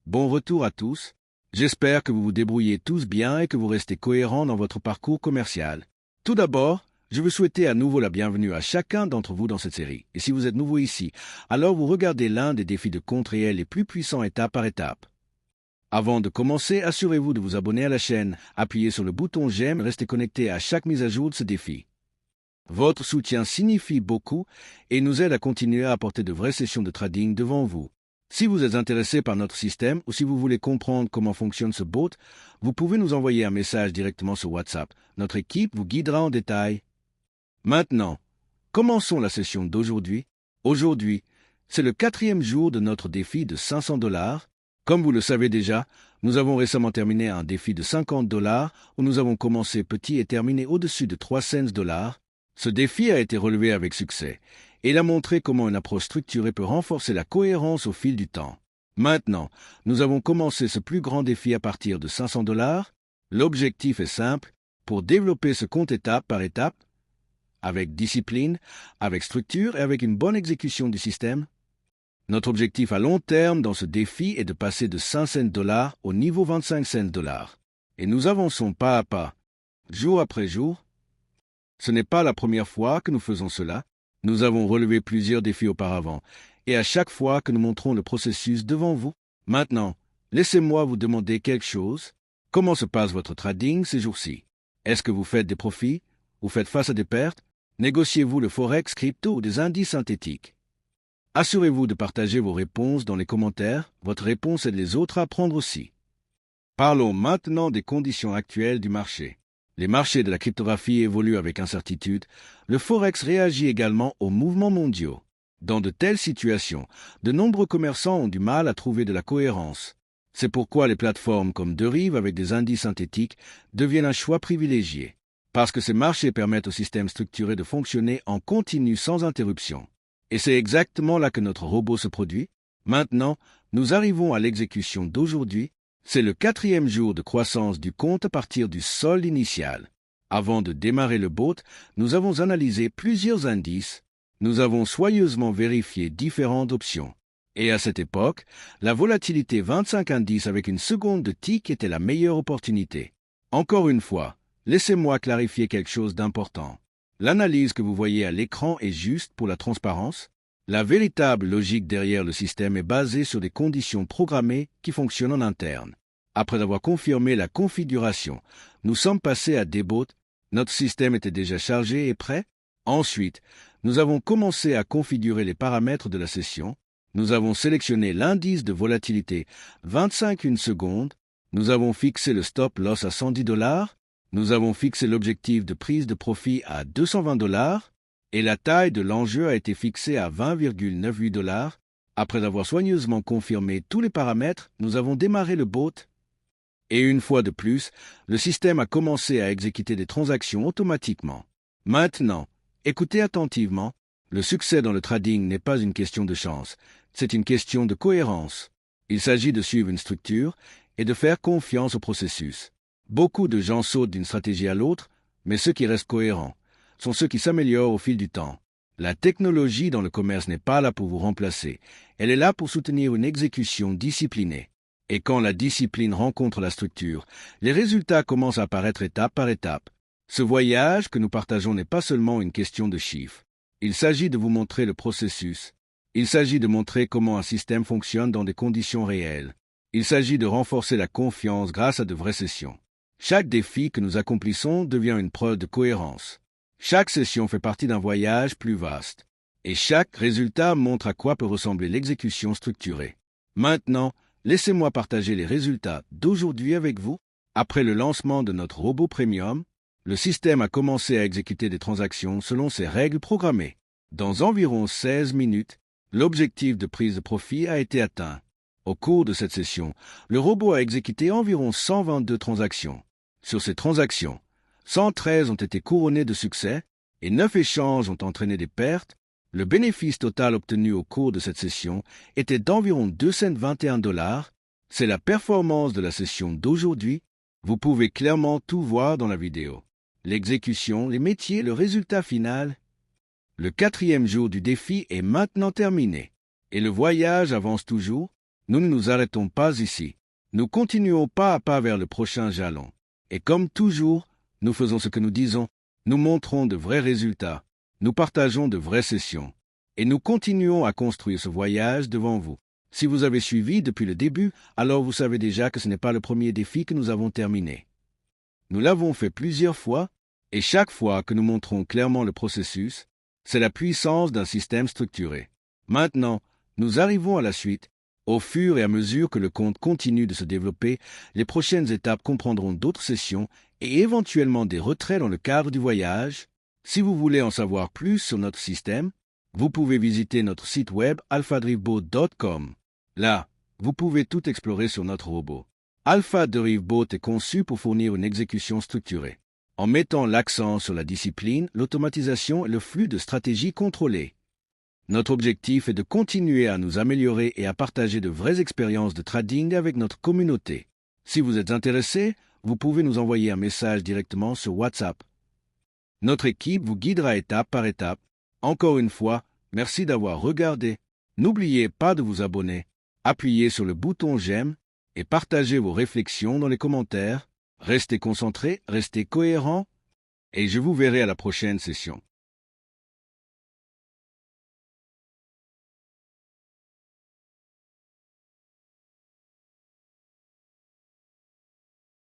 Bon retour à tous. J'espère que vous vous débrouillez tous bien et que vous restez cohérents dans votre parcours commercial. Tout d'abord, je veux souhaiter à nouveau la bienvenue à chacun d'entre vous dans cette série. Et si vous êtes nouveau ici, alors vous regardez l'un des défis de compte réel les plus puissants étape par étape. Avant de commencer, assurez-vous de vous abonner à la chaîne, appuyez sur le bouton j'aime et restez connecté à chaque mise à jour de ce défi. Votre soutien signifie beaucoup et nous aide à continuer à apporter de vraies sessions de trading devant vous. Si vous êtes intéressé par notre système ou si vous voulez comprendre comment fonctionne ce bot, vous pouvez nous envoyer un message directement sur WhatsApp. Notre équipe vous guidera en détail. Maintenant, commençons la session d'aujourd'hui. Aujourd'hui, c'est le 4e jour de notre défi de $500. Comme vous le savez déjà, nous avons récemment terminé un défi de $50 où nous avons commencé petit et terminé au-dessus de 3 cents. Ce défi a été relevé avec succès et il a montré comment une approche structurée peut renforcer la cohérence au fil du temps. Maintenant, nous avons commencé ce plus grand défi à partir de $500. L'objectif est simple, pour développer ce compte étape par étape, avec discipline, avec structure et avec une bonne exécution du système. Notre objectif à long terme dans ce défi est de passer de 5 cents au niveau 25 cents. Et nous avançons pas à pas, jour après jour. Ce n'est pas la première fois que nous faisons cela. Nous avons relevé plusieurs défis auparavant, et à chaque fois que nous montrons le processus devant vous. Maintenant, laissez-moi vous demander quelque chose. Comment se passe votre trading ces jours-ci? Est-ce que vous faites des profits? Vous faites face à des pertes? Négociez-vous le forex, crypto ou des indices synthétiques? Assurez-vous de partager vos réponses dans les commentaires. Votre réponse aide les autres à apprendre aussi. Parlons maintenant des conditions actuelles du marché. Les marchés de la cryptographie évoluent avec incertitude. Le forex réagit également aux mouvements mondiaux. Dans de telles situations, de nombreux commerçants ont du mal à trouver de la cohérence. C'est pourquoi les plateformes comme Derive avec des indices synthétiques deviennent un choix privilégié. Parce que ces marchés permettent au système structuré de fonctionner en continu sans interruption. Et c'est exactement là que notre robot se produit. Maintenant, nous arrivons à l'exécution d'aujourd'hui. C'est le 4e jour de croissance du compte à partir du solde initial. Avant de démarrer le bot, nous avons analysé plusieurs indices. Nous avons soigneusement vérifié différentes options. Et à cette époque, la volatilité 25 indices avec une seconde de tick était la meilleure opportunité. Encore une fois, laissez-moi clarifier quelque chose d'important. L'analyse que vous voyez à l'écran est juste pour la transparence. La véritable logique derrière le système est basée sur des conditions programmées qui fonctionnent en interne. Après avoir confirmé la configuration, nous sommes passés à debot. Notre système était déjà chargé et prêt. Ensuite, nous avons commencé à configurer les paramètres de la session. Nous avons sélectionné l'indice de volatilité 25 une seconde. Nous avons fixé le stop loss à $110. Nous avons fixé l'objectif de prise de profit à $220. Et la taille de l'enjeu a été fixée à $20,98. Après avoir soigneusement confirmé tous les paramètres, nous avons démarré le bot. Et une fois de plus, le système a commencé à exécuter des transactions automatiquement. Maintenant, écoutez attentivement, le succès dans le trading n'est pas une question de chance, c'est une question de cohérence. Il s'agit de suivre une structure et de faire confiance au processus. Beaucoup de gens sautent d'une stratégie à l'autre, mais ceux qui restent cohérents sont ceux qui s'améliorent au fil du temps. La technologie dans le commerce n'est pas là pour vous remplacer, elle est là pour soutenir une exécution disciplinée. Et quand la discipline rencontre la structure, les résultats commencent à apparaître étape par étape. Ce voyage que nous partageons n'est pas seulement une question de chiffres. Il s'agit de vous montrer le processus. Il s'agit de montrer comment un système fonctionne dans des conditions réelles. Il s'agit de renforcer la confiance grâce à de vraies sessions. Chaque défi que nous accomplissons devient une preuve de cohérence. Chaque session fait partie d'un voyage plus vaste, et chaque résultat montre à quoi peut ressembler l'exécution structurée. Maintenant, laissez-moi partager les résultats d'aujourd'hui avec vous. Après le lancement de notre robot premium, le système a commencé à exécuter des transactions selon ses règles programmées. Dans environ 16 minutes, l'objectif de prise de profit a été atteint. Au cours de cette session, le robot a exécuté environ 122 transactions. Sur ces transactions, 113 ont été couronnées de succès et 9 échanges ont entraîné des pertes. Le bénéfice total obtenu au cours de cette session était d'environ $221. C'est la performance de la session d'aujourd'hui. Vous pouvez clairement tout voir dans la vidéo. L'exécution, les métiers, le résultat final. Le 4e jour du défi est maintenant terminé. Et le voyage avance toujours. Nous ne nous arrêtons pas ici. Nous continuons pas à pas vers le prochain jalon. Et comme toujours, nous faisons ce que nous disons. Nous montrons de vrais résultats. Nous partageons de vraies sessions. Et nous continuons à construire ce voyage devant vous. Si vous avez suivi depuis le début, alors vous savez déjà que ce n'est pas le premier défi que nous avons terminé. Nous l'avons fait plusieurs fois, et chaque fois que nous montrons clairement le processus, c'est la puissance d'un système structuré. Maintenant, nous arrivons à la suite. Au fur et à mesure que le compte continue de se développer, les prochaines étapes comprendront d'autres sessions et éventuellement des retraits dans le cadre du voyage. Si vous voulez en savoir plus sur notre système, vous pouvez visiter notre site web alphadriveboat.com. Là, vous pouvez tout explorer sur notre robot. Alpha Derive Boat est conçu pour fournir une exécution structurée, en mettant l'accent sur la discipline, l'automatisation et le flux de stratégies contrôlées. Notre objectif est de continuer à nous améliorer et à partager de vraies expériences de trading avec notre communauté. Si vous êtes intéressé, vous pouvez nous envoyer un message directement sur WhatsApp. Notre équipe vous guidera étape par étape. Encore une fois, merci d'avoir regardé. N'oubliez pas de vous abonner, appuyez sur le bouton j'aime et partagez vos réflexions dans les commentaires. Restez concentrés, restez cohérents et je vous verrai à la prochaine session.